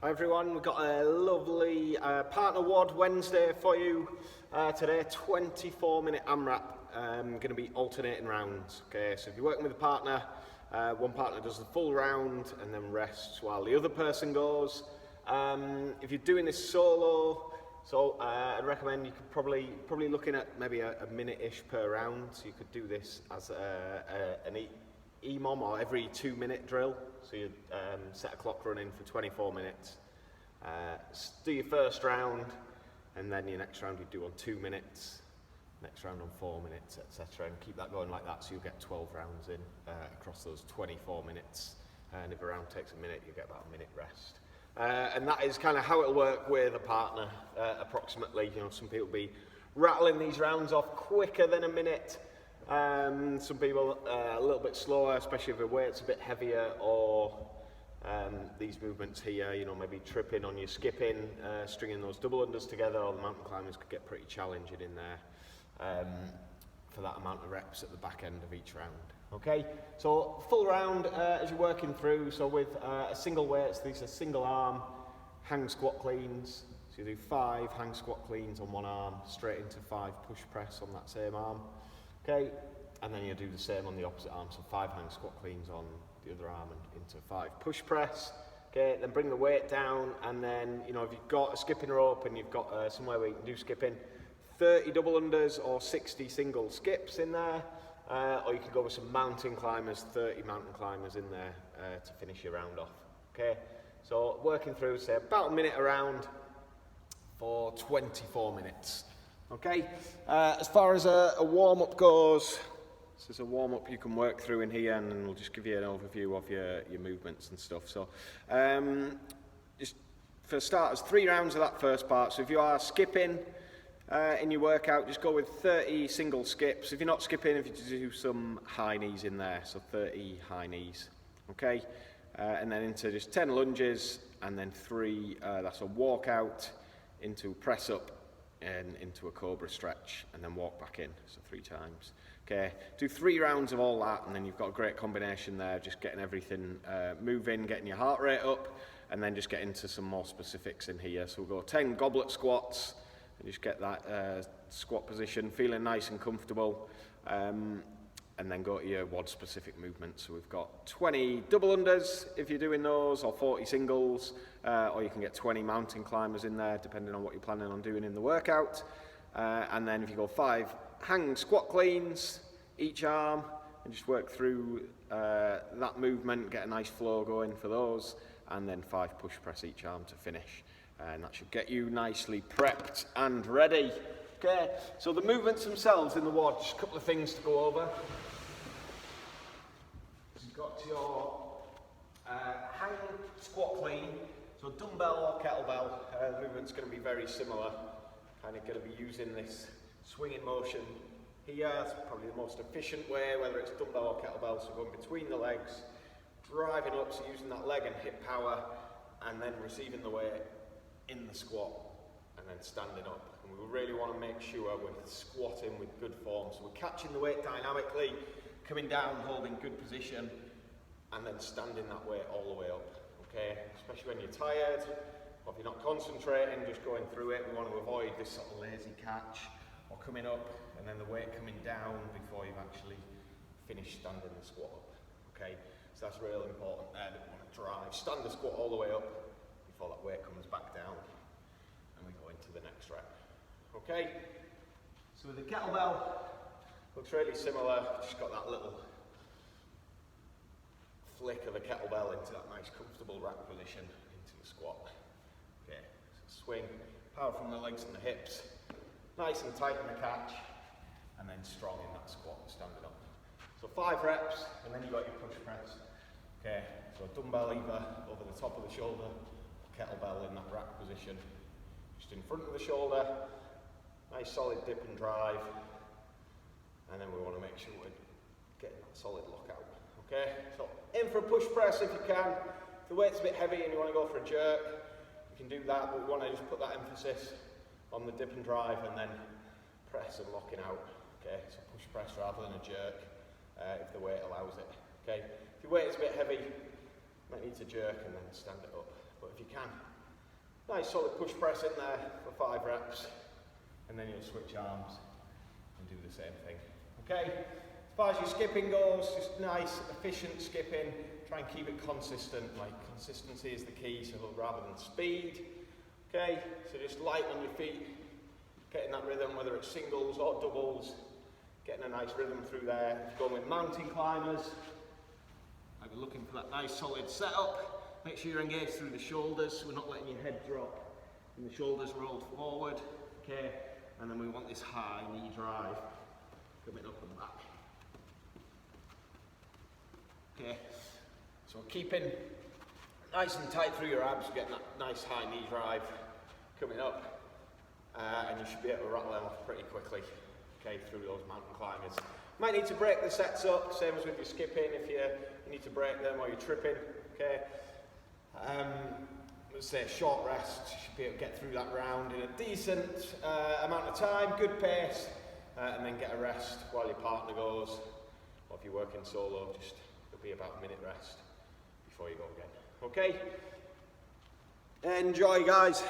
Hi everyone, we've got a lovely partner WOD Wednesday for you today. 24-minute AMRAP, going to be alternating rounds. Okay, so if you're working with a partner, one partner does the full round and then rests while the other person goes. If you're doing this solo, I'd recommend you could probably looking at maybe a minute-ish per round. So you could do this as an EMOM or every 2-minute drill. So you set a clock running for 24 minutes. Do your first round, and then your next round you do on 2 minutes, next round on 4 minutes, etc. And keep that going like that, so you'll get 12 rounds in across those 24 minutes. And if a round takes a minute, you get about a minute rest. And that is kind of how it'll work with a partner, approximately. You know, some people will be rattling these rounds off quicker than a minute. Some people a little bit slower, especially if the weight's a bit heavier, or these movements here, you know, maybe tripping on your skipping, stringing those double unders together, or the mountain climbers could get pretty challenging in there for that amount of reps at the back end of each round. Okay, so full round as you're working through, so with a single weight, so these are single arm hang squat cleans. So you do 5 hang squat cleans on one arm, straight into 5 push press on that same arm. Okay, and then you do the same on the opposite arm, so 5 hang squat cleans on the other arm and into 5 push press. Okay, then bring the weight down, and then, you know, if you've got a skipping rope and you've got somewhere where you can do skipping, 30 double unders or 60 single skips in there, or you can go with some mountain climbers, 30 mountain climbers in there to finish your round off. Okay, so working through, say about a minute a round for 24 minutes. Okay, as far as a warm-up goes, this is a warm-up you can work through in here, and then we'll just give you an overview of your movements and stuff. So just for starters, 3 rounds of that first part. So if you are skipping in your workout, just go with 30 single skips. If you're not skipping, if you just do some high knees in there, so 30 high knees. Okay, and then into just 10 lunges, and then 3, that's a walkout into press up, and into a cobra stretch, and then walk back in, so 3 times. Okay, do 3 rounds of all that, and then you've got a great combination there, just getting everything moving, getting your heart rate up, and then just get into some more specifics in here. So we'll go 10 goblet squats, and just get that squat position, feeling nice and comfortable, and then go to your WOD specific movements. So we've got 20 double unders if you're doing those, or 40 singles, or you can get 20 mountain climbers in there depending on what you're planning on doing in the workout. And then if you go 5 hang squat cleans each arm, and just work through that movement, get a nice flow going for those, and then 5 push press each arm to finish. And that should get you nicely prepped and ready. Okay, so the movements themselves in the WOD, just a couple of things to go over. You've got your hang squat clean, so dumbbell or kettlebell. The movement's going to be very similar. Kind of going to be using this swinging motion here. It's probably the most efficient way, whether it's dumbbell or kettlebell. So going between the legs, driving up, so using that leg and hip power, and then receiving the weight in the squat, and then standing up. And we really want to make sure we're squatting with good form. So we're catching the weight dynamically, coming down, holding good position, and then standing that weight all the way up. Okay, especially when you're tired, or if you're not concentrating, just going through it. We want to avoid this sort of lazy catch, or coming up, and then the weight coming down before you've actually finished standing the squat up. Okay, so that's really important there. We want to drive, stand the squat all the way up before that weight comes back down, and we go into the next rep. Okay, so with the kettlebell, looks really similar. Just got that little flick of a kettlebell into that nice comfortable rack position into the squat. Okay, so swing, power from the legs and the hips, nice and tight in the catch, and then strong in that squat, standing up. So 5 reps, and then you got your push press. Okay, so dumbbell either over the top of the shoulder, kettlebell in that rack position, just in front of the shoulder, nice solid dip and drive, and then we want to make sure we're getting that solid lockout. Okay, so in for a push press if you can. If the weight's a bit heavy and you want to go for a jerk, you can do that, but we want to just put that emphasis on the dip and drive, and then press and locking out. Okay, so push press rather than a jerk if the weight allows it. Okay, if your weight is a bit heavy, you might need to jerk and then stand it up. but if you can, nice solid push press in there for 5 reps, and then you'll switch arms and do the same thing. Okay, as far as your skipping goes, just nice, efficient skipping. Try and keep it consistent, like consistency is the key, so rather than speed. Okay, so just light on your feet, getting that rhythm, whether it's singles or doubles, getting a nice rhythm through there. If you're going with mountain climbers, I'd be looking for that nice solid setup. Make sure you're engaged through the shoulders, so we're not letting your head drop and the shoulders rolled forward. Okay, and then we want this high knee drive coming up and back. Okay, so keeping nice and tight through your abs, getting that nice high knee drive coming up, and you should be able to rattle them off pretty quickly, okay, through those mountain climbers. Might need to break the sets up, same as with your skipping, if you need to break them or you're tripping, okay. Let's say a short rest, you should be able to get through that round in a decent amount of time, good pace, and then get a rest while your partner goes, or if you're working solo, just it'll be about a minute rest before you go again. Okay? Enjoy, guys.